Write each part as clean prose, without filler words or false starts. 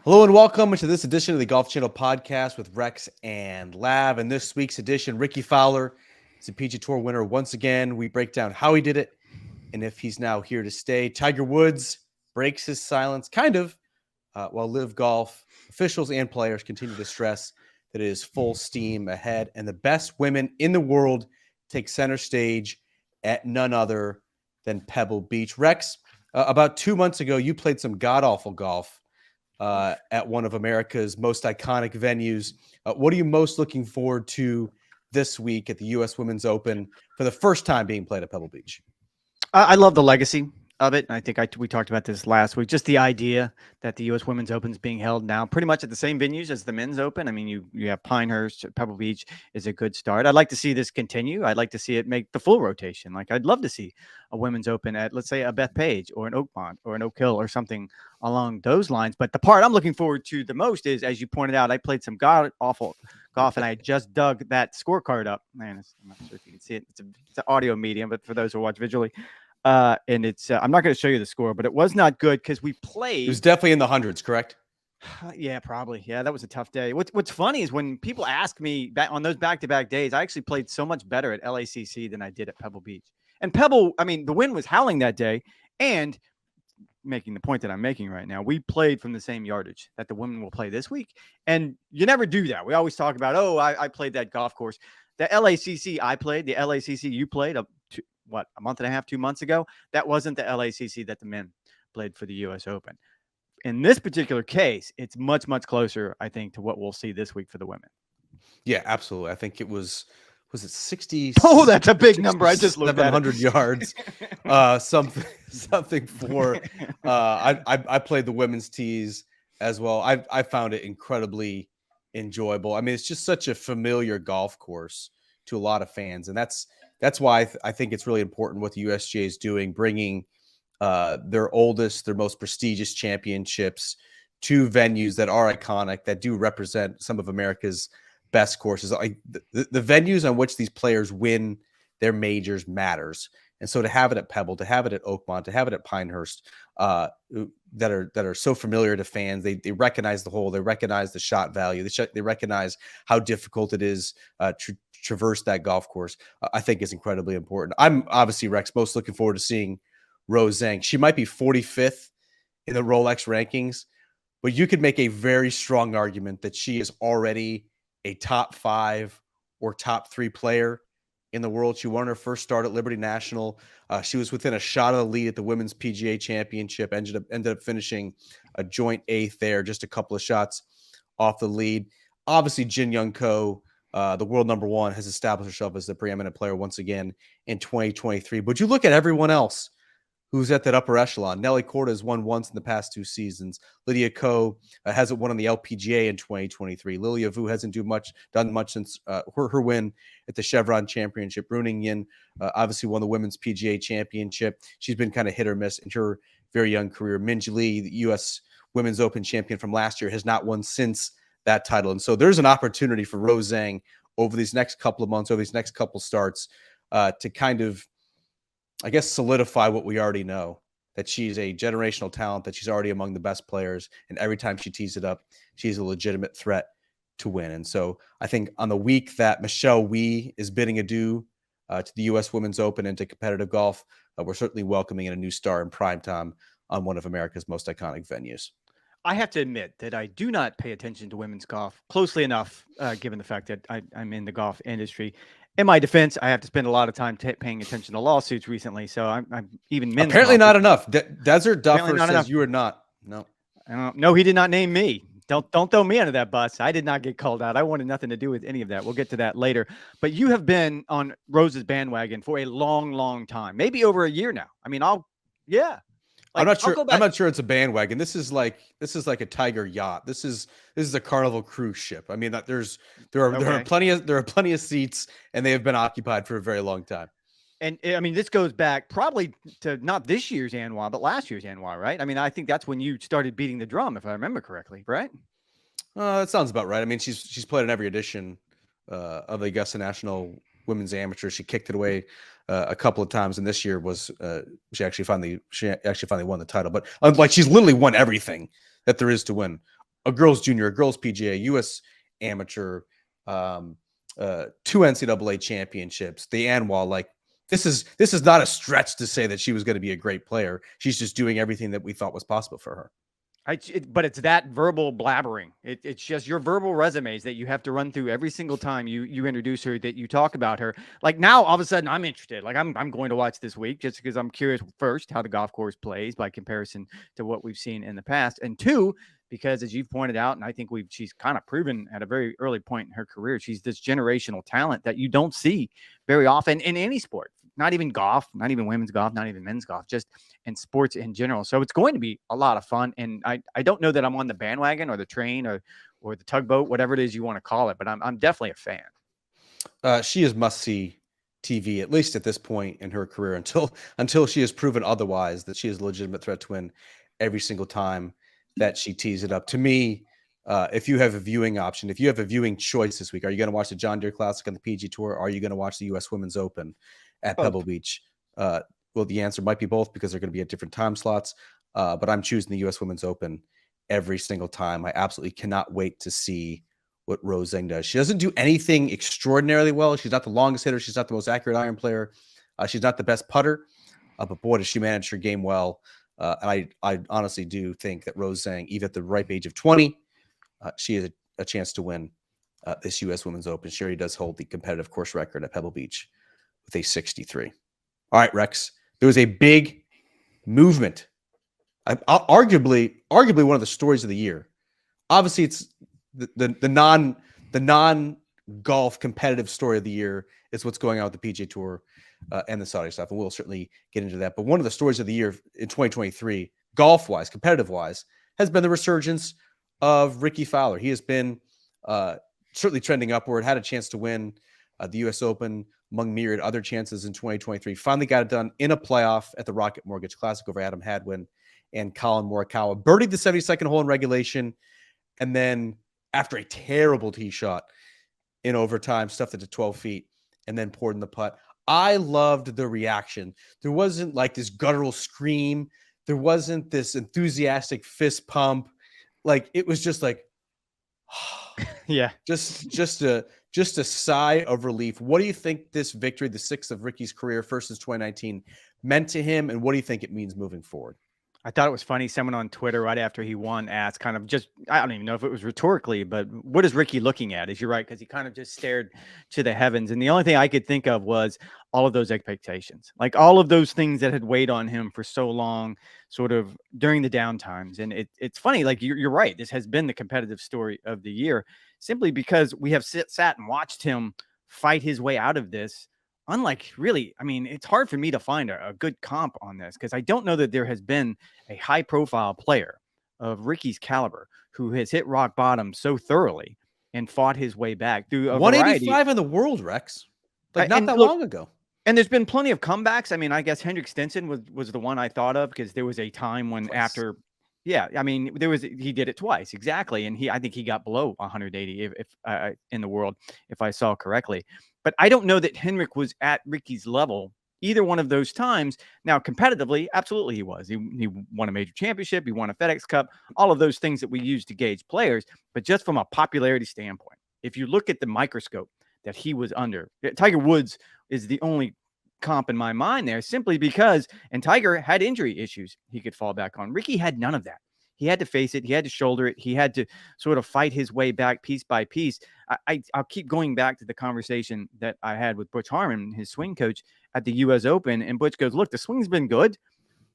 Hello and welcome to this edition of the Golf Channel podcast with Rex and Lav. In this week's edition, Rickie Fowler is a PGA Tour winner once again. We break down how he did it and if he's now here to stay. Tiger Woods breaks his silence, kind of, while Live Golf officials and players continue to stress that it is full steam ahead. And the best women in the world take center stage at none other than Pebble Beach. Rex, about 2 months ago, you played some god-awful golf at one of America's most iconic venues. What are you most looking forward to this week at the U.S. Women's Open for the first time being played at Pebble Beach? I love the legacy of it. And I think we talked about this last week. Just the idea that the U.S. Women's Open is being held now pretty much at the same venues as the Men's Open. I mean, you have Pinehurst, Pebble Beach is a good start. I'd like to see this continue. I'd like to see it make the full rotation. Like I'd love to see a Women's Open at, let's say, a Bethpage or an Oakmont or an Oak Hill or something along those lines. But the part I'm looking forward to the most is, as you pointed out, I played some god-awful golf, and I just dug that scorecard up. Man, I'm not sure if you can see it. It's an audio medium, but for those who watch visually, and it's I'm not going to show you the score, but it was not good because we played. It was definitely in the hundreds, correct? Yeah, probably. Yeah, that was a tough day. What's funny is when people ask me back on those back-to-back days, I actually played so much better at LACC than I did at Pebble Beach. And Pebble, I mean, the wind was howling that day, and making the point that I'm making right now, we played from the same yardage that the women will play this week. And you never do that. We always talk about, I played that golf course. The LACC I played, the LACC you played a month and a half, 2 months ago, that wasn't the LACC that the men played for the U.S. Open. In this particular case, it's much, much closer, I think, to what we'll see this week for the women. Yeah, absolutely. I think it was it 60? Oh, that's a big number. I just looked at 700 yards. Something for I played the women's tees as well. I found it incredibly enjoyable. I mean, it's just such a familiar golf course to a lot of fans, and that's why I think it's really important what the USGA is doing, bringing their oldest, their most prestigious championships to venues that are iconic, that do represent some of America's best courses. Like the venues on which these players win their majors matters. And so to have it at Pebble, to have it at Oakmont, to have it at Pinehurst, that are so familiar to fans, they recognize the hole, they recognize the shot value, they recognize how difficult it is to traverse that golf course. I think is incredibly important. I'm obviously, Rex, most looking forward to seeing Rose Zhang. She might be 45th in the Rolex rankings, but you could make a very strong argument that she is already a top 5 or top 3 player in the world. She won her first start at Liberty National. She was within a shot of the lead at the Women's PGA Championship, ended up finishing a joint 8th there, just a couple of shots off the lead. Obviously, Jin Young Ko, the world number 1, has established herself as the preeminent player once again in 2023. But you look at everyone else who's at that upper echelon. Nelly Korda has won once in the past 2 seasons. Lydia Ko hasn't won on the LPGA in 2023. Lilia Vu hasn't done much since her win at the Chevron Championship. Runing Yin obviously won the Women's PGA Championship. She's been kind of hit or miss in her very young career. Minjee Lee, the U.S. Women's Open champion from last year, has not won since that title. And so there's an opportunity for Rose Zhang over these next couple of months, over these next couple starts, to kind of, I guess, solidify what we already know, that she's a generational talent, that she's already among the best players. And every time she tees it up, she's a legitimate threat to win. And so I think on the week that Michelle Wie is bidding adieu to the U.S. Women's Open and to competitive golf, we're certainly welcoming in a new star in primetime on one of America's most iconic venues. I have to admit that I do not pay attention to women's golf closely enough, given the fact that I'm in the golf industry. In my defense, I have to spend a lot of time paying attention to lawsuits recently. So I'm even men's apparently golf. Not enough. Desert Duffer says enough. You are not. No. No, he did not name me. Don't throw me under that bus. I did not get called out. I wanted nothing to do with any of that. We'll get to that later. But you have been on Rose's bandwagon for a long, long time, maybe over a year now. I mean, I'm not sure. I'm not sure it's a bandwagon. This is like a Tiger yacht. This is a Carnival cruise ship. I mean, there are plenty of seats, and they have been occupied for a very long time. And I mean, this goes back probably to not this year's ANWA, but last year's ANWA, right? I mean, I think that's when you started beating the drum, if I remember correctly, right? That sounds about right. I mean, she's played in every edition of the Augusta National Women's Amateur. She kicked it away a couple of times, and this year was she actually finally won the title. But like, she's literally won everything that there is to win a girls junior, a girls PGA, U.S. amateur, 2 NCAA championships, the ANWA. Like this is not a stretch to say that she was going to be a great player. She's just doing everything that we thought was possible for her. But it's that verbal blabbering. It's just your verbal resumes that you have to run through every single time you introduce her, that you talk about her. Like now, all of a sudden, I'm interested. Like I'm going to watch this week just because I'm curious, first, how the golf course plays by comparison to what we've seen in the past, and two, because as you've pointed out, and I think she's kind of proven at a very early point in her career, she's this generational talent that you don't see very often in any sport. Not even golf, not even women's golf, not even men's golf, just in sports in general. So it's going to be a lot of fun. And I don't know that I'm on the bandwagon or the train or the tugboat, whatever it is you want to call it, but I'm definitely a fan. She is must-see TV, at least at this point in her career, until she has proven otherwise, that she is a legitimate threat to win every single time that she tees it up. To me, if you have a viewing option, if you have a viewing choice this week, are you going to watch the John Deere Classic on the PG Tour? Or are you going to watch the U.S. Women's Open at Pebble Beach? Well, the answer might be both, because they're going to be at different time slots. But I'm choosing the U.S. Women's Open every single time. I absolutely cannot wait to see what Rose Zhang does. She doesn't do anything extraordinarily well. She's not the longest hitter. She's not the most accurate iron player. She's not the best putter. But boy, does she manage her game well. And I honestly do think that Rose Zhang, even at the ripe age of 20, she has a chance to win this U.S. Women's Open. She already does hold the competitive course record at Pebble Beach with a 63. All right, Rex. There was a big movement. Arguably one of the stories of the year. Obviously, it's the non golf competitive story of the year is what's going on with the PGA Tour and the Saudi stuff, and we'll certainly get into that. But one of the stories of the year in 2023, golf wise, competitive wise, has been the resurgence of Rickie Fowler. He has been certainly trending upward. Had a chance to win the U.S. Open among myriad other chances in 2023. Finally got it done in a playoff at the Rocket Mortgage Classic over Adam Hadwin and Colin Morikawa. Birdied the 72nd hole in regulation, and then after a terrible tee shot in overtime, stuffed it to 12 feet, and then poured in the putt. I loved the reaction. There wasn't like this guttural scream. There wasn't this enthusiastic fist pump. Like it was just like, yeah, just a sigh of relief. What do you think this victory, the sixth of Rickie's career, first since 2019, meant to him, and what do you think it means moving forward? I thought it was funny. Someone on Twitter right after he won asked, kind of just, I don't even know if it was rhetorically, but what is Rickie looking at? Is you're right, because he kind of just stared to the heavens. And the only thing I could think of was all of those expectations, like all of those things that had weighed on him for so long, sort of during the downtimes. And it's funny, like you're right. This has been the competitive story of the year, simply because we have sat and watched him fight his way out of this. Unlike really, I mean, it's hard for me to find a good comp on this, because I don't know that there has been a high profile player of Rickie's caliber who has hit rock bottom so thoroughly and fought his way back through a 185 in the world, Rex. Like not that long ago. And there's been plenty of comebacks. I mean, I guess Hendrik Stenson was the one I thought of, because there was a time when after, yeah, I mean, he did it twice. Exactly. And I think he got below 180 if in the world, if I saw correctly. But I don't know that Hendrik was at Rickie's level either one of those times. Now, competitively, absolutely he was. He won a major championship. He won a FedEx Cup, all of those things that we use to gauge players. But just from a popularity standpoint, if you look at the microscope that he was under, Tiger Woods is the only comp in my mind there, simply because, and Tiger had injury issues he could fall back on. Rickie had none of that. He had to face it. He had to shoulder it. He had to sort of fight his way back piece by piece. I'll keep going back to the conversation that I had with Butch Harmon, his swing coach at the U.S. Open. And Butch goes, look, the swing's been good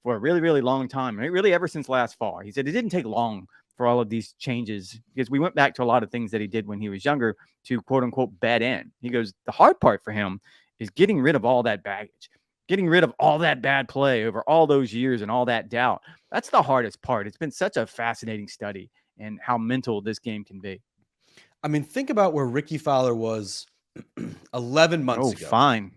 for a really, really long time. Right? Really ever since last fall. He said it didn't take long for all of these changes, because we went back to a lot of things that he did when he was younger to quote unquote bed in. He goes, the hard part for him is getting rid of all that baggage. Getting rid of all that bad play over all those years and all that doubt. That's the hardest part. It's been such a fascinating study in how mental this game can be. I mean, think about where Rickie Fowler was 11 months ago. Fine.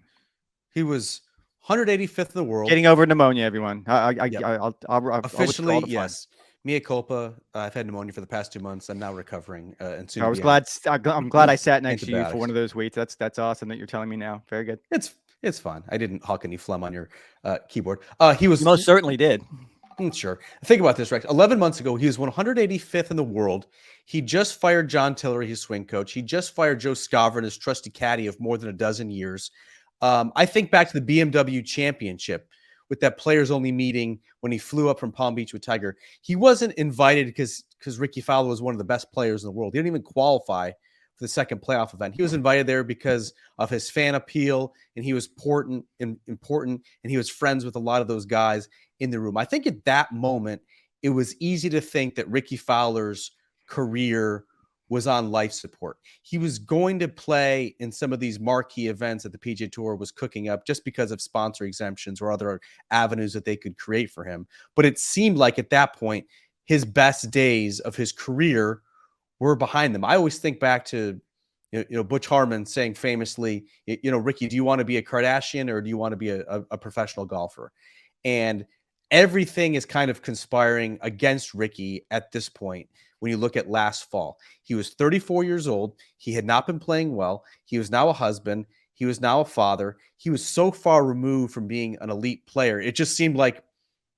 He was 185th in the world. Getting over pneumonia, everyone. I'll officially, yes. Mea culpa. I've had pneumonia for the past 2 months. I'm now recovering. And soon I'm glad I sat next to you for one of those weeks. That's awesome that you're telling me now. Very good. It's fine. I didn't hawk any phlegm on your keyboard. He was most certainly did. Sure. Think about this, Rex. 11 months ago, he was 185th in the world. He just fired John Tillery, his swing coach. He just fired Joe Scavron, his trusty caddy of more than a dozen years. I think back to the BMW Championship with that players-only meeting when he flew up from Palm Beach with Tiger. He wasn't invited because Rickie Fowler was one of the best players in the world. He didn't even qualify for the second playoff event. He was invited there because of his fan appeal, and he was important, and he was friends with a lot of those guys in the room. I think at that moment, it was easy to think that Rickie Fowler's career was on life support. He was going to play in some of these marquee events that the PGA Tour was cooking up just because of sponsor exemptions or other avenues that they could create for him. But it seemed like at that point, his best days of his career were behind them. I always think back to Butch Harmon saying famously, Rickie, do you want to be a Kardashian or do you want to be a professional golfer? And everything is kind of conspiring against Rickie at this point. When you look at last fall, he was 34 years old. He had not been playing well. He was now a husband. He was now a father. He was so far removed from being an elite player. It just seemed like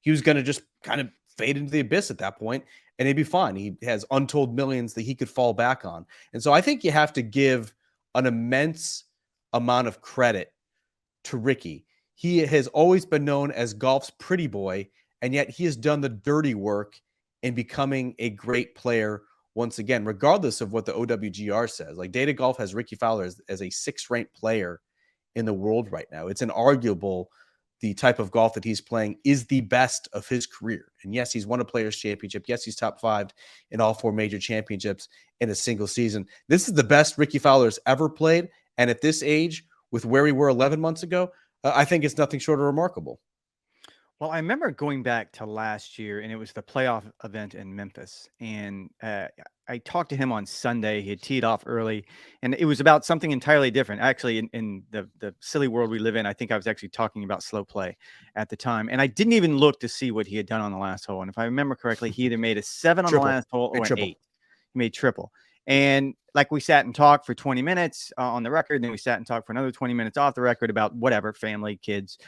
he was going to just kind of fade into the abyss at that point, and he'd be fine. He has untold millions that he could fall back on. And so I think you have to give an immense amount of credit to Rickie. He has always been known as golf's pretty boy, and yet he has done the dirty work in becoming a great player once again, regardless of what the OWGR says. Like, Data Golf has Rickie Fowler as a sixth-ranked player in the world right now. It's inarguable the type of golf that he's playing is the best of his career. And yes, he's won a Players' Championship. Yes, he's top 5 in all 4 major championships in a single season. This is the best Rickie Fowler's ever played. And at this age, with where we were 11 months ago, I think it's nothing short of remarkable. Well, I remember going back to last year, and it was the playoff event in Memphis. And I talked to him on Sunday. He had teed off early, and it was about something entirely different. Actually, in the silly world we live in, I think I was actually talking about slow play at the time. And I didn't even look to see what he had done on the last hole. And if I remember correctly, he either made a 7 on the last hole or an 8. He made triple. And like, we sat and talked for 20 minutes on the record. Then we sat and talked for another 20 minutes off the record about whatever, family, kids.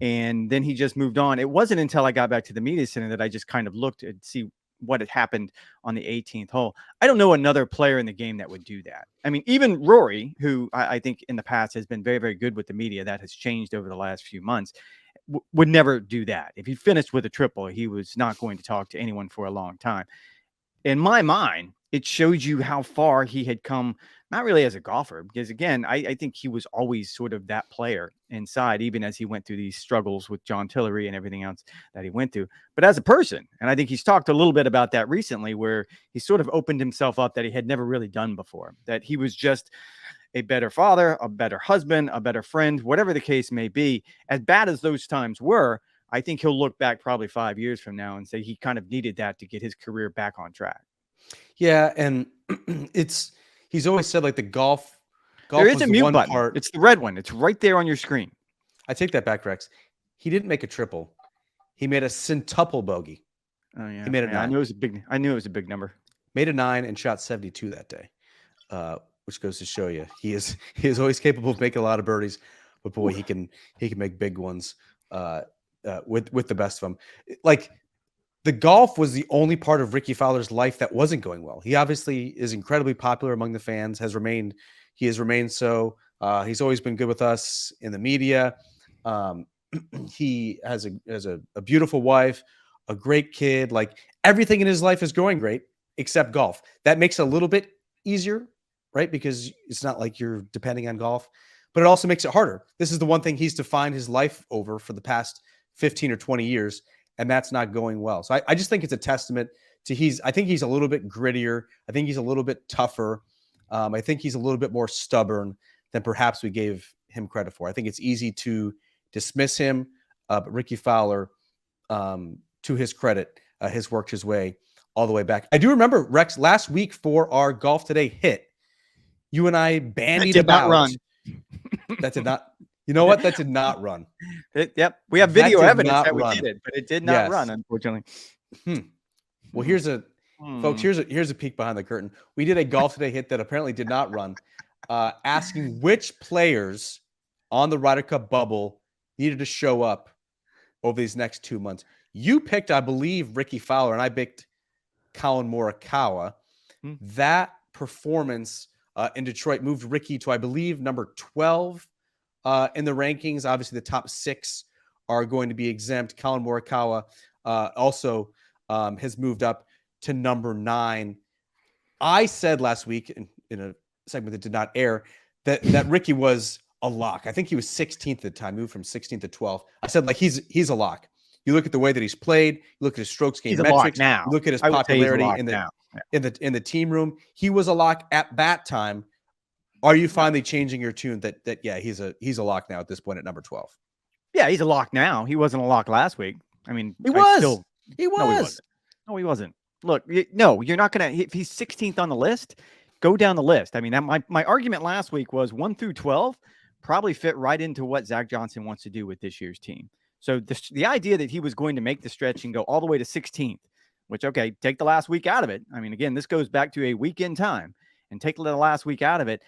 And then he just moved on. It wasn't until I got back to the media center that I just kind of looked to see what had happened on the 18th hole. I don't know another player in the game that would do that. I mean, even Rory, who I think in the past has been very, very good with the media, that has changed over the last few months, would never do that. If he finished with a triple, he was not going to talk to anyone for a long time. In my mind, it shows you how far he had come, not really as a golfer, because again, I think he was always sort of that player inside, even as he went through these struggles with John Tillery and everything else that he went through, but as a person. And I think he's talked a little bit about that recently, where he sort of opened himself up that he had never really done before, that he was just a better father, a better husband, a better friend, whatever the case may be. As bad as those times were, I think he'll look back probably 5 years from now and say he kind of needed that to get his career back on track. Yeah, and he's always said, like, the golf there is a mute button. It's the red one. It's right there on your screen. I take that back, Rex. He didn't make a triple. He made a centuple bogey. Oh yeah, he made a 9. I knew it was a big number. Made a 9 and shot 72 that day, which goes to show you he is always capable of making a lot of birdies, but boy, he can make big ones with the best of them. Like, the golf was the only part of Rickie Fowler's life that wasn't going well. He obviously is incredibly popular among the fans, he has remained so. He's always been good with us in the media. He has a beautiful wife, a great kid. Like, everything in his life is going great except golf. That makes it a little bit easier, right? Because it's not like you're depending on golf, but it also makes it harder. This is the one thing he's defined his life over for the past 15 or 20 years. And that's not going well. So I just think it's a testament to I think he's a little bit grittier. I think he's a little bit tougher. I think he's a little bit more stubborn than perhaps we gave him credit for. I think it's easy to dismiss him, but Rickie Fowler, to his credit, has worked his way all the way back. I do remember, Rex, last week for our Golf Today hit, you and I bandied about. Run. That did not. You know what? That did not run. Yep. We have video evidence that we did it, but it did not run, unfortunately. Well, folks, here's a peek behind the curtain. We did a Golf Today hit that apparently did not run, asking which players on the Ryder Cup bubble needed to show up over these next 2 months. You picked, I believe, Rickie Fowler, and I picked Colin Morikawa. That performance in Detroit moved Rickie to, I believe, number 12 in the rankings. Obviously, the top 6 are going to be exempt. Colin Morikawa also has moved up to number 9. I said last week in a segment that did not air that Rickie was a lock. I think he was 16th at the time, moved from 16th to 12th. I said, like, he's a lock. You look at the way that he's played, you look at his strokes gained metrics, now. You look at his popularity in the team room. He was a lock at that time. Are you finally changing your tune that yeah, he's a lock now at this point at number 12? Yeah, he's a lock now. He wasn't a lock last week. I mean, he was. No, he wasn't. Look, no, you're not going to, if he's 16th on the list, go down the list. I mean, my argument last week was 1 through 12 probably fit right into what Zach Johnson wants to do with this year's team. So the idea that he was going to make the stretch and go all the way to 16th, which, okay, take the last week out of it. I mean, again, this goes back to a weekend time, and take the last week out of it.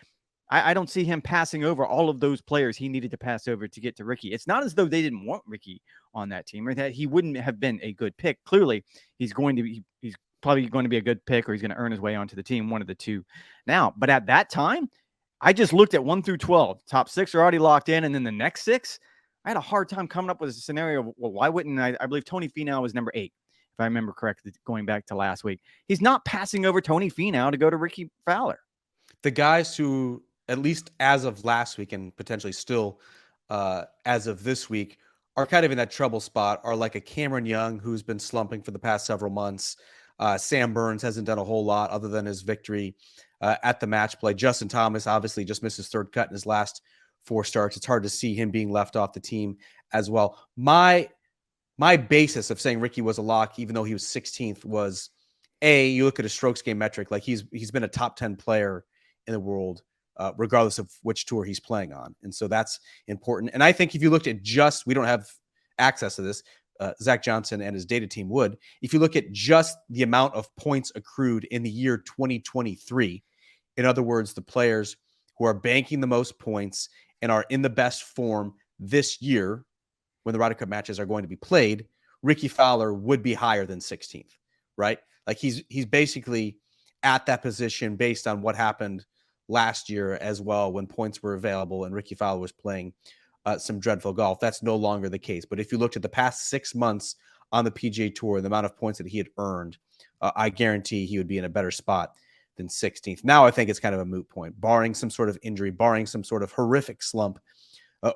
I don't see him passing over all of those players he needed to pass over to get to Rickie. It's not as though they didn't want Rickie on that team or that he wouldn't have been a good pick. Clearly, he's probably going to be a good pick, or he's going to earn his way onto the team, one of the two now. But at that time, I just looked at 1 through 12. Top 6 are already locked in, and then the next 6, I had a hard time coming up with a scenario. Well, why wouldn't I believe Tony Finau was number 8, if I remember correctly, going back to last week. He's not passing over Tony Finau to go to Rickie Fowler. The guys who, at least as of last week and potentially still as of this week, are kind of in that trouble spot are like a Cameron Young, who's been slumping for the past several months. Sam Burns hasn't done a whole lot other than his victory at the match play. Justin Thomas obviously just missed his 3rd cut in his last 4 starts. It's hard to see him being left off the team as well. My basis of saying Rickie was a lock, even though he was 16th, was you look at his strokes game metric, like he's been a top 10 player in the world, regardless of which tour he's playing on. And so that's important. And I think if you looked at we don't have access to this, Zach Johnson and his data team would. If you look at just the amount of points accrued in the year 2023, in other words, the players who are banking the most points and are in the best form this year when the Ryder Cup matches are going to be played, Rickie Fowler would be higher than 16th, right? Like he's basically at that position based on what happened last year as well, when points were available and Rickie Fowler was playing some dreadful golf. That's no longer the case. But if you looked at the past 6 months on the PGA Tour, the amount of points that he had earned, I guarantee he would be in a better spot than 16th. Now I think it's kind of a moot point, barring some sort of injury, barring some sort of horrific slump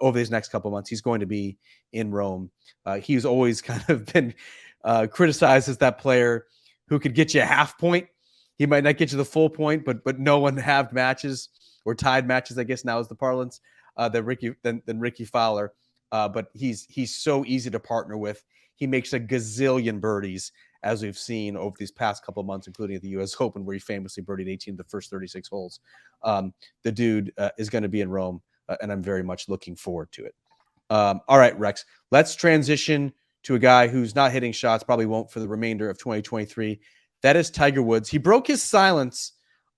over these next couple of months. He's going to be in Rome. He's always kind of been criticized as that player who could get you a half point. He might not get you the full point, but no one halved matches or tied matches, I guess now is the parlance, than Rickie Fowler. But he's so easy to partner with. He makes a gazillion birdies, as we've seen over these past couple of months, including at the U.S. Open, where he famously birdied 18 of the first 36 holes. The dude is going to be in Rome, and I'm very much looking forward to it. All right, Rex, let's transition to a guy who's not hitting shots, probably won't for the remainder of 2023. That is Tiger Woods. He broke his silence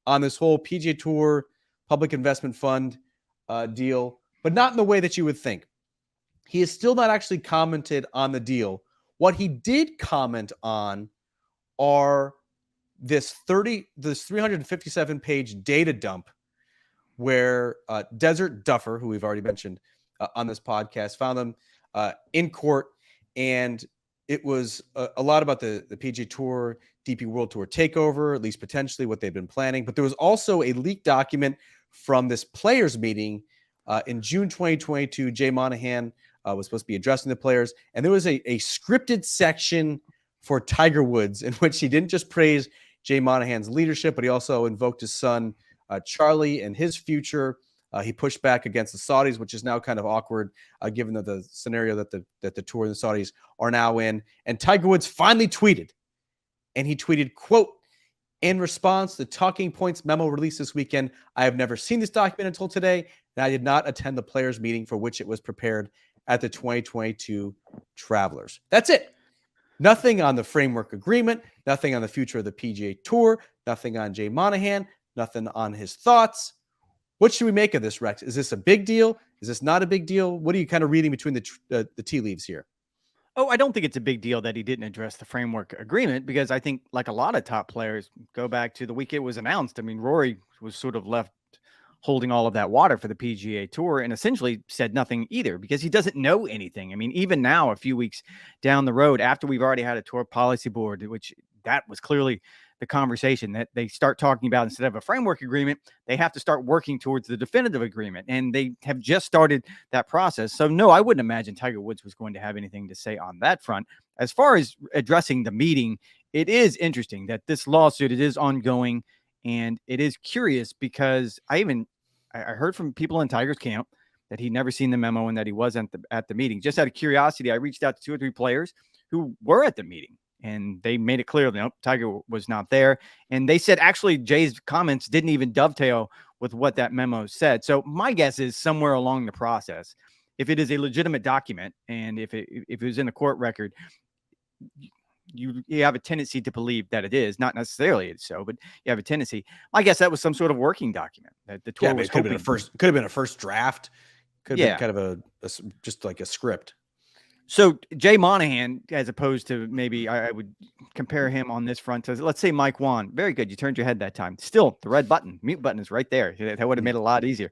on this whole PGA Tour public investment fund deal, but not in the way that you would think. He has still not actually commented on the deal. What he did comment on are this 357-page data dump where Desert Duffer, who we've already mentioned on this podcast, found them in court, and it was a lot about the PGA Tour, DP World Tour takeover, at least potentially what they've been planning. But there was also a leaked document from this players meeting in June 2022. Jay Monahan was supposed to be addressing the players, and there was a scripted section for Tiger Woods in which he didn't just praise Jay Monahan's leadership, but he also invoked his son Charlie and his future. He pushed back against the Saudis, which is now kind of awkward given the scenario that the Tour and the Saudis are now in. And Tiger Woods finally tweeted, and he tweeted, quote, "In response to Talking Points memo released this weekend, I have never seen this document until today, and I did not attend the players meeting for which it was prepared at the 2022 Travelers." That's it. Nothing on the framework agreement, nothing on the future of the PGA Tour, nothing on Jay Monahan, nothing on his thoughts. What should we make of this, Rex? Is this a big deal? Is this not a big deal? What are you kind of reading between the tea leaves here? Oh, I don't think it's a big deal that he didn't address the framework agreement, because I think, like a lot of top players, go back to the week it was announced. I mean, Rory was sort of left holding all of that water for the PGA Tour and essentially said nothing either, because he doesn't know anything. I mean, even now, a few weeks down the road, after we've already had a tour policy board, which that was clearly the conversation that they start talking about, instead of a framework agreement, they have to start working towards the definitive agreement. And they have just started that process. So no, I wouldn't imagine Tiger Woods was going to have anything to say on that front. As far as addressing the meeting, it is interesting that this lawsuit, it is ongoing. And it is curious because I heard from people in Tiger's camp that he'd never seen the memo and that he wasn't at the meeting. Just out of curiosity, I reached out to 2 or 3 players who were at the meeting, and they made it clear that Tiger was not there. And they said actually Jay's comments didn't even dovetail with what that memo said. So my guess is somewhere along the process, if it is a legitimate document and if it was in the court record, you have a tendency to believe that it is, not necessarily it's so, but you have a tendency. I guess that was some sort of working document that the tour was could have been a first draft. Could have been kind of just like a script. So Jay Monahan, as opposed to maybe I would compare him on this front to, let's say, Mike Wan. Very good. You turned your head that time. Still, the red button, mute button is right there. That would have made it a lot easier.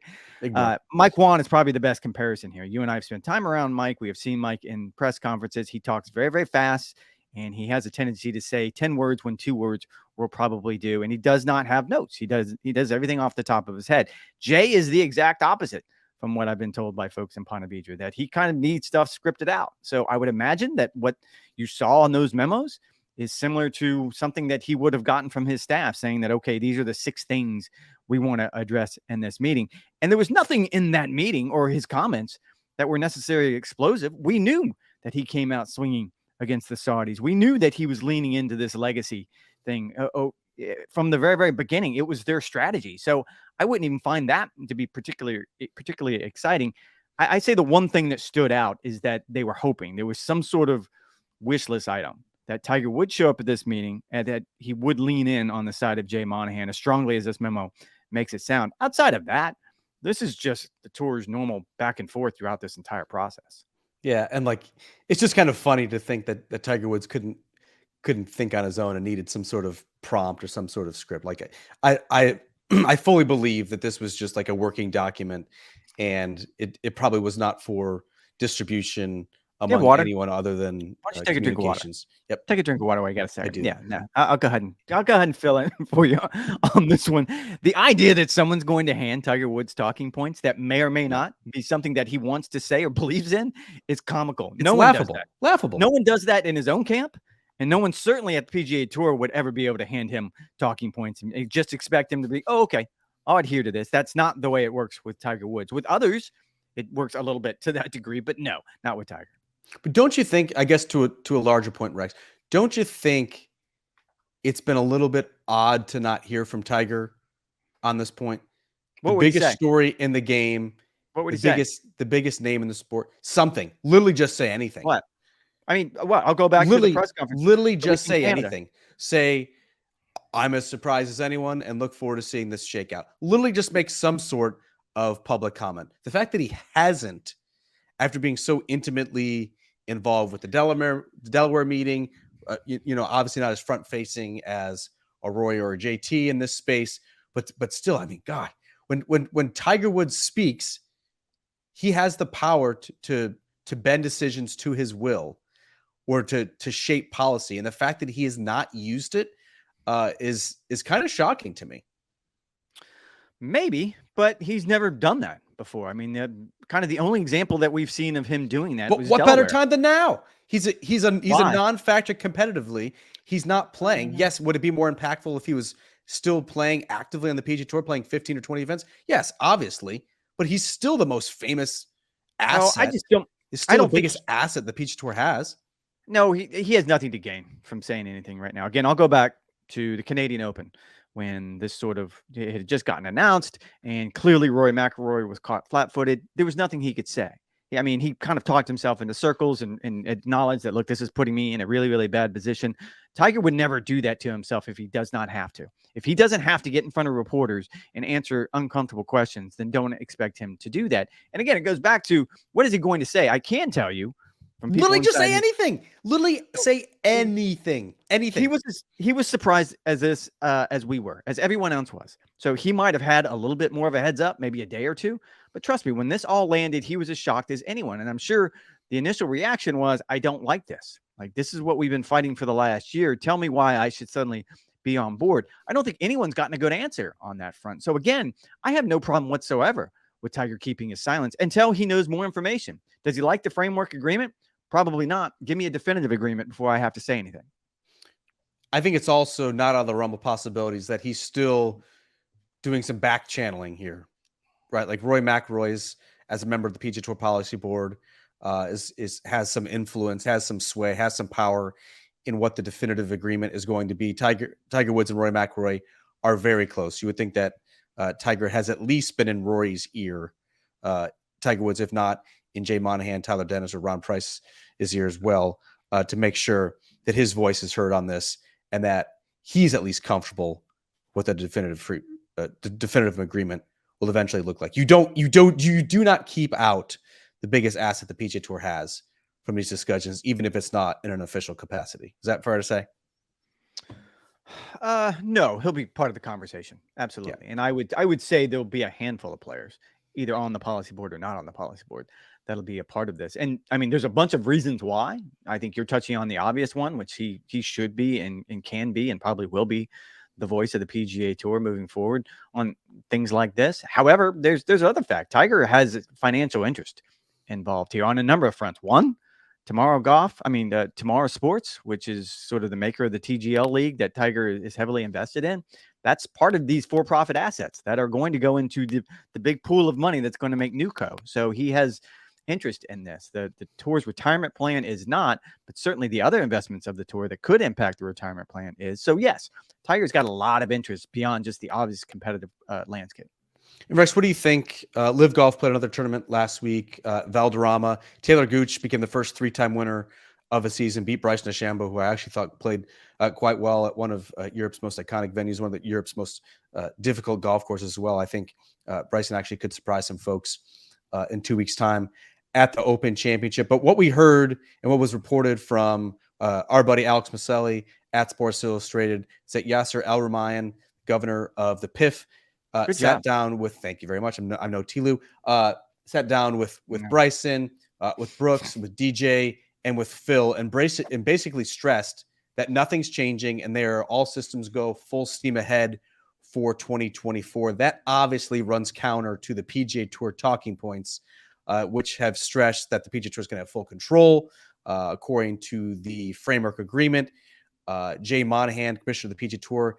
Mike Wan is probably the best comparison here. You and I have spent time around Mike. We have seen Mike in press conferences. He talks very, very fast, and he has a tendency to say 10 words when 2 words will probably do. And he does not have notes. He does everything off the top of his head. Jay is the exact opposite, from what I've been told by folks in Ponte Vedra, that he kind of needs stuff scripted out. So I would imagine that what you saw in those memos is similar to something that he would have gotten from his staff, saying that, okay, these are the 6 things we want to address in this meeting. And there was nothing in that meeting or his comments that were necessarily explosive. We knew that he came out swinging against the Saudis. We knew that he was leaning into this legacy thing. From the very, very beginning, it was their strategy. So I wouldn't even find that to be particularly exciting. I say the one thing that stood out is that they were hoping there was some sort of wish list item that Tiger would show up at this meeting and that he would lean in on the side of Jay Monahan, as strongly as this memo makes it sound. Outside of that, this is just the tour's normal back and forth throughout this entire process. Yeah, and like it's just kind of funny to think that Tiger Woods couldn't think on his own and needed some sort of prompt or some sort of script. Like I fully believe that this was just like a working document, and it probably was not for distribution among anyone other than Why don't you take a drink of water? Yep. Take a drink of water while you got a second. I do. Yeah, no, I'll go ahead and fill in for you on this one. The idea that someone's going to hand Tiger Woods talking points that may or may not be something that he wants to say or believes in is comical. It's laughable. Laughable. No one does that in his own camp. And no one certainly at the PGA Tour would ever be able to hand him talking points and just expect him to be, oh, okay, I'll adhere to this. That's not the way it works with Tiger Woods. With others, it works a little bit to that degree, but no, not with Tiger. But don't you think, I guess to a larger point, Rex, don't you think it's been a little bit odd to not hear from Tiger on this point? What would he say? The biggest story in the game. What would he say? The biggest name in the sport. Something. Literally just say anything. What? I mean, what? I'll go back to the press conference. Literally just say anything. Say, I'm as surprised as anyone and look forward to seeing this shake out. Literally just make some sort of public comment. The fact that he hasn't, after being so intimately involved with the Delaware meeting, obviously not as front-facing as a Roy or a JT in this space, but still, I mean, God, when Tiger Woods speaks, he has the power to bend decisions to his will, or to shape policy. And the fact that he has not used it is kind of shocking to me. Maybe, but he's never done that before. I mean, kind of the only example that we've seen of him doing that was what Delaware. better time than now? He's a non-factor competitively. He's not playing. Yes, would it be more impactful if he was still playing actively on the PGA Tour, playing 15 or 20 events? Yes, obviously. But he's still the most famous asset. He's still the biggest asset the PGA Tour has. No, he has nothing to gain from saying anything right now. Again, I'll go back to the Canadian Open when this it had just gotten announced, and clearly Rory McIlroy was caught flat-footed. There was nothing he could say. I mean, he kind of talked himself into circles and acknowledged that, look, this is putting me in a really, really bad position. Tiger would never do that to himself if he does not have to. If he doesn't have to get in front of reporters and answer uncomfortable questions, then don't expect him to do that. And again, it goes back to, what is he going to say? I can tell you from people Literally, just inside say anything. Literally, say anything. Anything. He was surprised as we were, as everyone else was. So he might have had a little bit more of a heads up, maybe a day or two. But trust me, when this all landed, he was as shocked as anyone. And I'm sure the initial reaction was, I don't like this. Like, this is what we've been fighting for the last year. Tell me why I should suddenly be on board. I don't think anyone's gotten a good answer on that front. So again, I have no problem whatsoever with Tiger keeping his silence until he knows more information. Does he like the framework agreement? Probably not. Give me a definitive agreement before I have to say anything. I think it's also not out of the realm of possibilities that he's still doing some back channeling here, right? Like Roy McIlroy's, as a member of the PGA Tour Policy Board, has some influence, has some sway, has some power in what the definitive agreement is going to be. Tiger Woods and Roy McIlroy are very close. You would think that Tiger has at least been in Rory's ear. Tiger Woods, if not in Jay Monahan, Tyler Dennis, or Ron Price's ear as well, to make sure that his voice is heard on this and that he's at least comfortable with a definitive agreement will eventually look like. You do not keep out the biggest asset the PGA Tour has from these discussions, even if it's not in an official capacity. Is that fair to say? No, he'll be part of the conversation. Absolutely. Yeah. And I would say there'll be a handful of players either on the policy board or not on the policy board that'll be a part of this. And I mean, there's a bunch of reasons why. I think you're touching on the obvious one, which he should be and can be and probably will be the voice of the PGA Tour moving forward on things like this. However, there's other fact. Tiger has financial interest involved here on a number of fronts. One, Tomorrow Sports, which is sort of the maker of the TGL League that Tiger is heavily invested in. That's part of these for-profit assets that are going to go into the big pool of money that's going to make Newco. So he has interest in this. The tour's retirement plan is not, but certainly the other investments of the tour that could impact the retirement plan is. So yes, Tiger's got a lot of interest beyond just the obvious competitive landscape. And Rex, what do you think? Live Golf played another tournament last week. Valderrama. Taylor Gooch became the first 3-time winner of a season, beat Bryson DeChambeau, who I actually thought played quite well at one of Europe's most iconic venues, one of Europe's most difficult golf courses as well. I think Bryson actually could surprise some folks in 2 weeks' time at the Open Championship. But what we heard and what was reported from our buddy Alex Maselli at Sports Illustrated is that Yasser Al-Rumayyan, governor of the PIF, sat down with, thank you very much, I'm no Tilu, sat down with Bryson, with Brooks, with DJ, and with Phil, and basically stressed that nothing's changing and they're all systems go full steam ahead for 2024. That obviously runs counter to the PGA Tour talking points, which have stressed that the PGA Tour is going to have full control, according to the framework agreement. Jay Monahan, commissioner of the PGA Tour,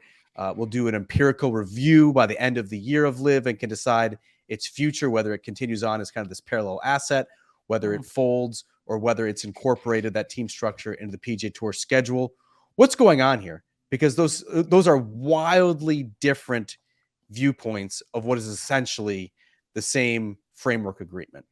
will do an empirical review by the end of the year of Live and can decide its future, whether it continues on as kind of this parallel asset, whether it folds, or whether it's incorporated that team structure into the PGA Tour schedule. What's going on here? Because those are wildly different viewpoints of what is essentially the same framework agreement.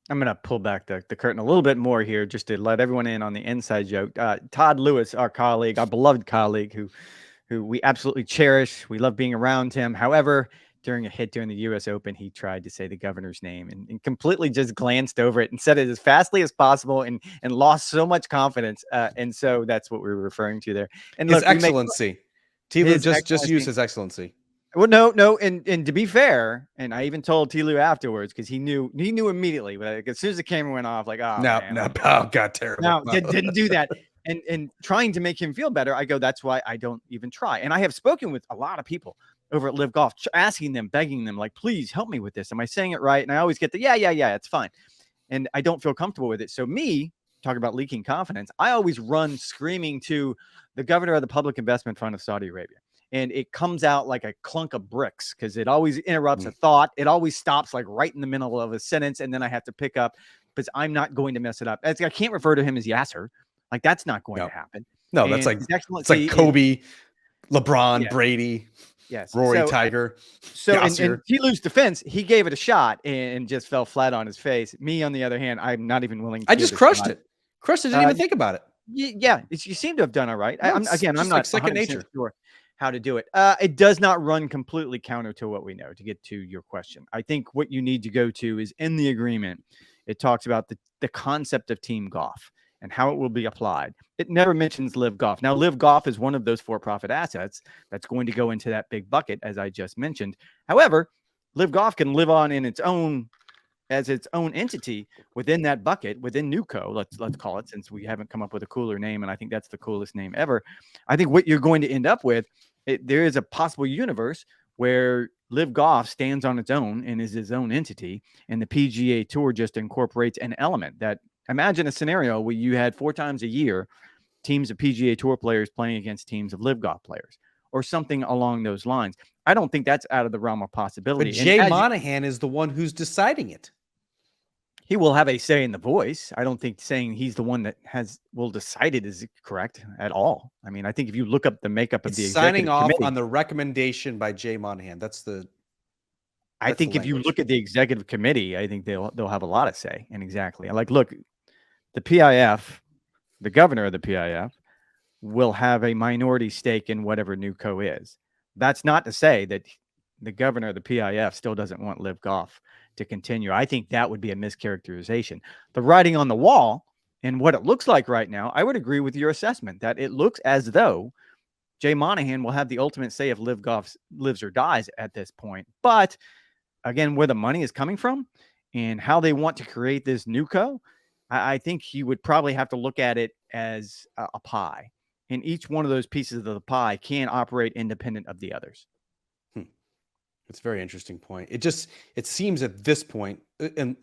I'm going to pull back the curtain a little bit more here just to let everyone in on the inside joke. Todd Lewis, our colleague, our beloved colleague, who we absolutely cherish. We love being around him. However, during a hit during the U.S. Open, he tried to say the governor's name and completely just glanced over it and said it as fastly as possible and lost so much confidence. And so that's what we were referring to there. And His Excellency. Tilu just used His Excellency. Well, no. And to be fair, and I even told Tilu afterwards because he knew immediately. But as soon as the camera went off, like, oh, God, terrible. No, didn't do that. And trying to make him feel better, I go, that's why I don't even try. And I have spoken with a lot of people over at Live Golf, asking them, begging them, like, please help me with this. Am I saying it right? And I always get the, yeah, it's fine. And I don't feel comfortable with it. So me, talking about leaking confidence, I always run screaming to the governor of the Public Investment Fund of Saudi Arabia. And it comes out like a clunk of bricks because it always interrupts a thought. It always stops like right in the middle of a sentence. And then I have to pick up because I'm not going to mess it up. I can't refer to him as Yasser. Like, that's not going to happen. No, that's like, it's like Kobe, LeBron, Brady, Rory, Tiger. So in Tilu's defense, he gave it a shot and just fell flat on his face. Me, on the other hand, I'm not even willing to. I just crushed it. Didn't even think about it. Yeah, you seem to have done all right. No, I'm not second nature sure how to do it. It does not run completely counter to what we know, to get to your question. I think what you need to go to is in the agreement it talks about the concept of team golf and how it will be applied. It never mentions Live Golf. Now, Live Golf is one of those for-profit assets that's going to go into that big bucket, as I just mentioned. However, Live Golf can live on in its own as its own entity within that bucket, within NewCo, let's call it, since we haven't come up with a cooler name, and I think that's the coolest name ever. I think what you're going to end up with, there is a possible universe where Live Golf stands on its own and is its own entity, and the PGA Tour just incorporates an element that, imagine a scenario where you had 4 times a year teams of PGA Tour players playing against teams of Live Golf players, or something along those lines. I don't think that's out of the realm of possibility. But Jay Monahan is the one who's deciding it. He will have a say in the voice. I don't think saying he's the one that will decide it is correct at all. I mean, I think if you look up the makeup of the signing off committee, on the recommendation by Jay Monahan, I think if you look at the executive committee, I think they'll have a lot of say in exactly. Like, look, the PIF, the governor of the PIF, will have a minority stake in whatever NewCo is. That's not to say that the governor of the PIF still doesn't want Live Golf to continue. I think that would be a mischaracterization. The writing on the wall and what it looks like right now, I would agree with your assessment that it looks as though Jay Monahan will have the ultimate say if Live Golf lives or dies at this point. But again, where the money is coming from and how they want to create this NewCo, I think he would probably have to look at it as a pie. And each one of those pieces of the pie can operate independent of the others. It's a very interesting point. It seems at this point, and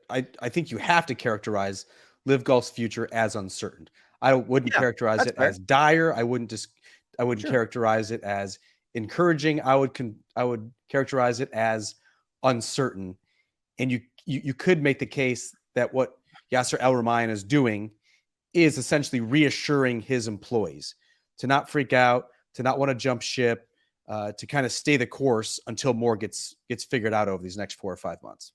I think you have to characterize Live Golf's future as uncertain. I wouldn't characterize it as dire. I wouldn't characterize it as encouraging. I would characterize it as uncertain. And you could make the case that what Yasser El-Rumayyan is doing is essentially reassuring his employees to not freak out, to not want to jump ship, to kind of stay the course until more gets figured out over these next 4 or 5 months.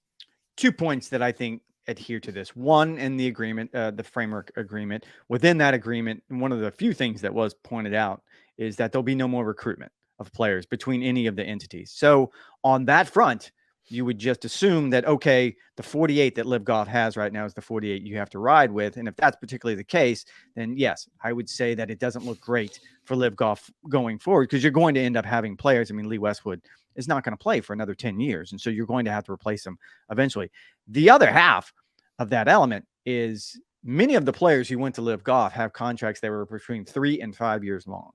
2 points that I think adhere to this. One, in the agreement, the framework agreement. Within that agreement, and one of the few things that was pointed out is that there'll be no more recruitment of players between any of the entities. So on that front, you would just assume that, okay, the 48 that Live Golf has right now is the 48 you have to ride with. And if that's particularly the case, then yes, I would say that it doesn't look great for Live Golf going forward, because you're going to end up having players. I mean, Lee Westwood is not going to play for another 10 years. And so you're going to have to replace him eventually. The other half of that element is many of the players who went to Live Golf have contracts that were between 3 and 5 years long.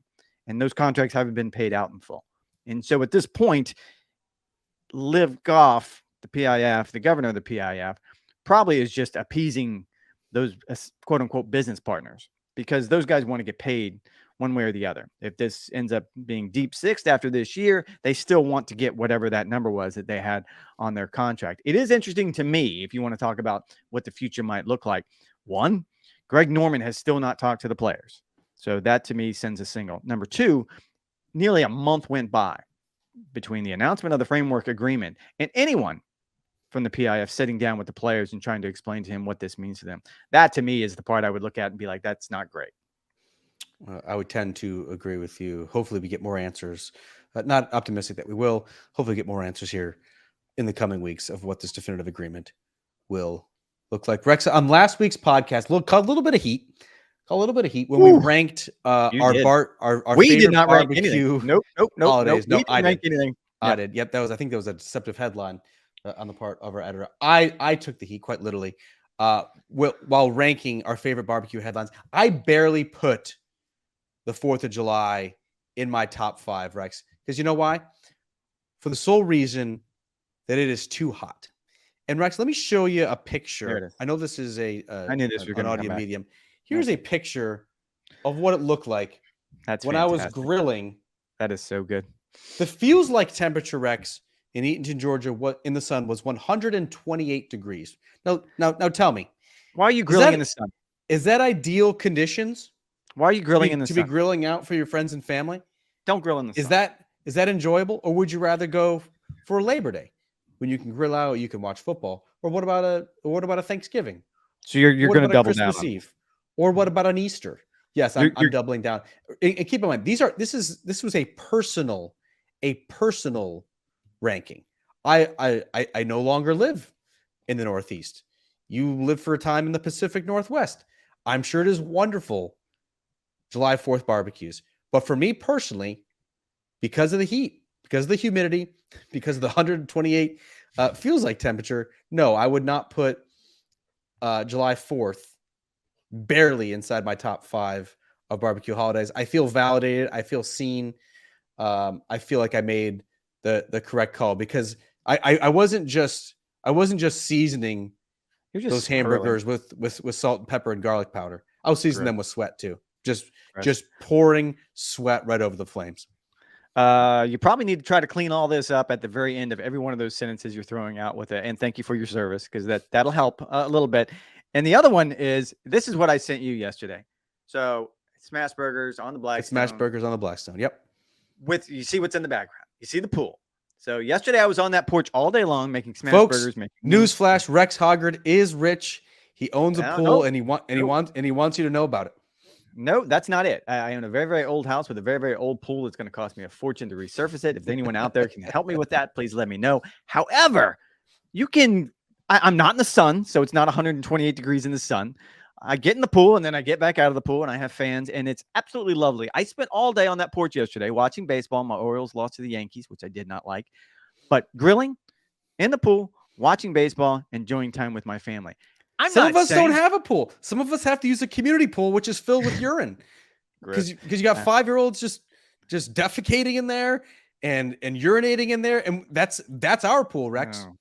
And those contracts haven't been paid out in full. And so at this point, Live Golf, the PIF, the governor of the PIF, probably is just appeasing those quote unquote business partners, because those guys want to get paid one way or the other. If this ends up being deep sixth after this year, they still want to get whatever that number was that they had on their contract. It is interesting to me, if you want to talk about what the future might look like. One, Greg Norman has still not talked to the players. So that to me sends a signal. Number two, nearly a month went by between the announcement of the framework agreement and anyone from the PIF sitting down with the players and trying to explain to him what this means to them. That to me is the part I would look at and be like, that's not great. I would tend to agree with you. Hopefully we get more answers. Not optimistic that we will. Hopefully get more answers here in the coming weeks of what this definitive agreement will look like. Rex, on last week's podcast, caught a little bit of heat. When we ranked our we favorite did not rank barbecue anything. Nope. holidays. We didn't rank anything. I did. Yep, I think that was a deceptive headline on the part of our editor. I took the heat quite literally. While ranking our favorite barbecue headlines, I barely put the 4th of July in my top 5, Rex. Because you know why? For the sole reason that it is too hot. And Rex, let me show you a picture. I know this is an audio medium. Here's a picture of what it looked like when I was grilling. That is so good. The feels like temperature, Rex, in Eatonton, Georgia, what in the sun was 128 degrees. Now tell me, why are you grilling in the sun? Is that ideal conditions? Why are you grilling in the sun? To be grilling out for your friends and family? Don't grill in the sun. Is that enjoyable, or would you rather go for Labor Day when you can grill out, you can watch football, or what about a Thanksgiving? So you're going to double down. Christmas Eve, or what about an Easter? Yes, I'm doubling down. And keep in mind, this was a personal ranking. I no longer live in the Northeast. you live for a time in the Pacific Northwest. I'm sure it is wonderful July 4th barbecues. But for me personally, because of the heat, because of the humidity, because of the 128 feels like temperature, no, I would not put July 4th barely inside my top 5 of barbecue holidays. I feel validated. I feel seen. I feel like I made the correct call because I wasn't just seasoning those hamburgers with salt and pepper and garlic powder. I was seasoning them with sweat too. Just pouring sweat right over the flames. You probably need to try to clean all this up at the very end of every one of those sentences you're throwing out with it. And thank you for your service, because that'll help a little bit. And the other one is, this is what I sent you yesterday. So smash burgers on the Blackstone. Smash burgers on the Blackstone. Yep. You see what's in the background. You see the pool. So yesterday I was on that porch all day long making smash burgers. Newsflash: Rex Hoggard is rich. He owns a pool, and he wants you to know about it. No, that's not it. I own a very, very old house with a very, very old pool. It's going to cost me a fortune to resurface it. If anyone out there can help me with that, please let me know. However, you can. I'm not in the sun, so it's not 128 degrees in the sun. I get in the pool and then I get back out of the pool and I have fans, and it's absolutely lovely. I spent all day on that porch yesterday watching baseball. My Orioles lost to the Yankees, which I did not like, but grilling in the pool, watching baseball, enjoying time with my family. Some of us don't have a pool. Some of us have to use a community pool, which is filled with urine, because you got 5-year-olds just defecating in there and urinating in there, and that's our pool, Rex. Oh.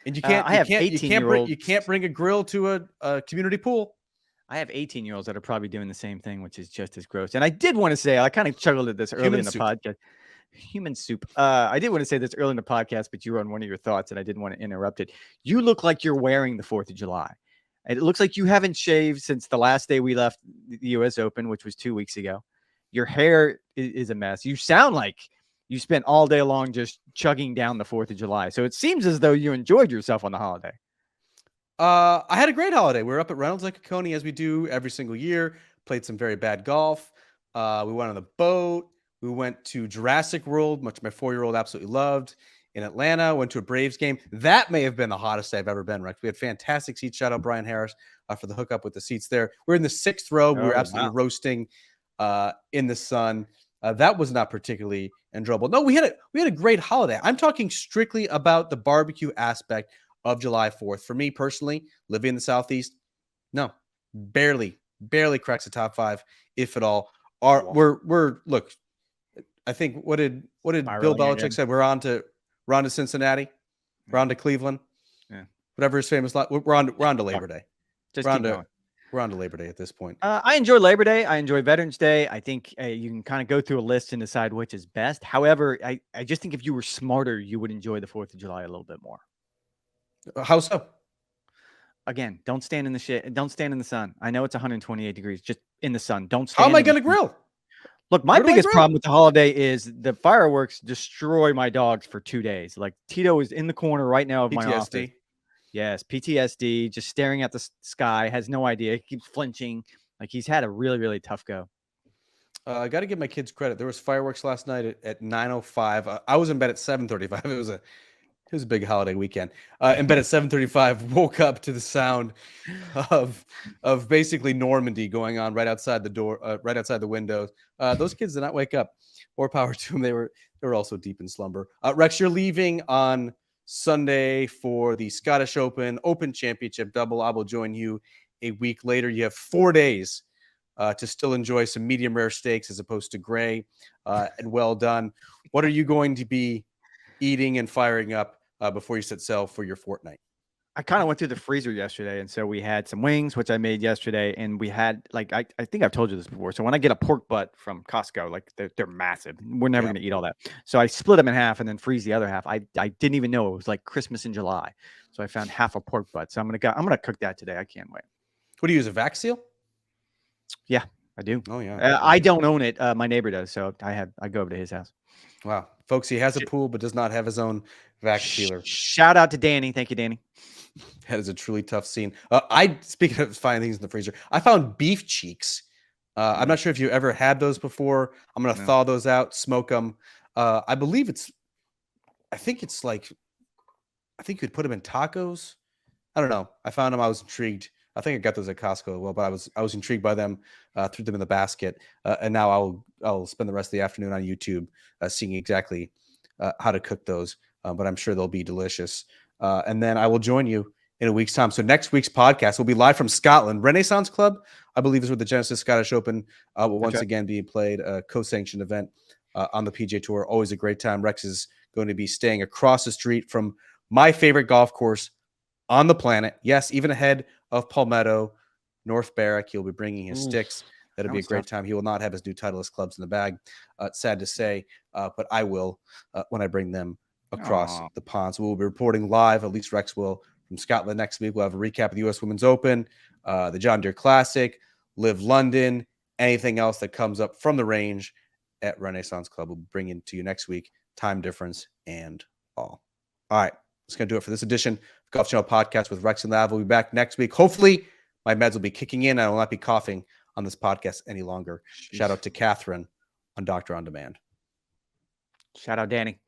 And you can't bring a grill to a community pool. I have 18-year-olds that are probably doing the same thing, which is just as gross. And I did want to say, I kind of chuckled at this early in the podcast. Human soup. I did want to say this early in the podcast, but you were on one of your thoughts, and I didn't want to interrupt it. You look like you're wearing the 4th of July. It looks like you haven't shaved since the last day we left the U.S. Open, which was 2 weeks ago. Your hair is a mess. You sound like you spent all day long just chugging down the 4th of July. So it seems as though you enjoyed yourself on the holiday. I had a great holiday. We were up at Reynolds Lake Oconee, as we do every single year. Played some very bad golf. We went on the boat. We went to Jurassic World, which my 4-year-old absolutely loved. In Atlanta, went to a Braves game. That may have been the hottest I've ever been, Rex. We had fantastic seats. Shout out Brian Harris for the hookup with the seats there. We're in the 6th row. We were absolutely roasting in the sun. That was not particularly enjoyable. No, we had a great holiday. I'm talking strictly about the barbecue aspect of July 4th. For me personally, living in the Southeast, no, barely cracks the top 5, if at all. We're look. I think what did Bill Belichick say? We're on to Cincinnati. We're on to Cleveland. Yeah. Whatever his famous line. We're on to Labor Day. We're on to Labor Day at this point. I enjoy Labor Day. I enjoy Veterans Day. I think you can kind of go through a list and decide which is best. However, I just think if you were smarter, you would enjoy the 4th of July a little bit more. How so? Again, don't stand in the shit. Don't stand in the sun. I know it's 128 degrees. Just in the sun. Don't stand. How am I going to grill? Look, my biggest problem with the holiday is the fireworks destroy my dogs for 2 days. Like Tito is in the corner right now of my office. Yes, PTSD, just staring at the sky, has no idea. He keeps flinching. Like he's had a really, really tough go. I got to give my kids credit. There was fireworks last night at 9:05. I was in bed at 7:35. It was a big holiday weekend. In bed at 7:35, woke up to the sound of basically Normandy going on right outside the door, right outside the windows. Those kids did not wake up. More power to them. They were also deep in slumber. Rex, you're leaving on Sunday for the Scottish Open Championship double. I will join you a week later. You have 4 days to still enjoy some medium rare steaks as opposed to gray and well done. What are you going to be eating and firing up before you set sail for your fortnight? I kind of went through the freezer yesterday, and so we had some wings, which I made yesterday, and we had I think I've told you this before. So when I get a pork butt from Costco, like they're massive. We're never going to eat all that. So I split them in half and then freeze the other half. I didn't even know it was like Christmas in July. So I found half a pork butt. So I'm gonna cook that today. I can't wait. What do you use, a vac seal? Yeah, I do. Oh yeah. I don't own it. My neighbor does. So I go over to his house. Wow. Folks, he has a pool but does not have his own vac sealer. Shout out to Danny. Thank you, Danny. That is a truly tough scene. Speaking of finding things in the freezer, I found beef cheeks. I'm not sure if you ever had those before. I'm going to thaw those out, smoke them. I think you could put them in tacos. I don't know. I found them. I was intrigued. I think I got those at Costco as well, but I was intrigued by them. Threw them in the basket, and now I'll spend the rest of the afternoon on YouTube seeing exactly how to cook those. But I'm sure they'll be delicious. And then I will join you in a week's time. So next week's podcast will be live from Scotland. Renaissance Club, I believe, is where the Genesis Scottish Open will once again be played. A co-sanctioned event on the PGA Tour. Always a great time. Rex is going to be staying across the street from my favorite golf course on the planet. Yes, even ahead of Palmetto, North Barrack. He'll be bringing his sticks. That'll be a great time. He will not have his new Titleist clubs in the bag. Sad to say, but I will when I bring them across the pond. So we'll be reporting live, at least Rex will, from Scotland next week. We'll have a recap of the U.S. Women's Open, the John Deere Classic, Live London, anything else that comes up from the range at Renaissance Club. We'll bring it to you next week, time difference and all. All right, that's going to do it for this edition of Golf Channel Podcast with Rex and Lav. We'll be back next week. Hopefully, my meds will be kicking in. I will not be coughing on this podcast any longer. Shout out to Catherine on Doctor on Demand. Shout out, Danny.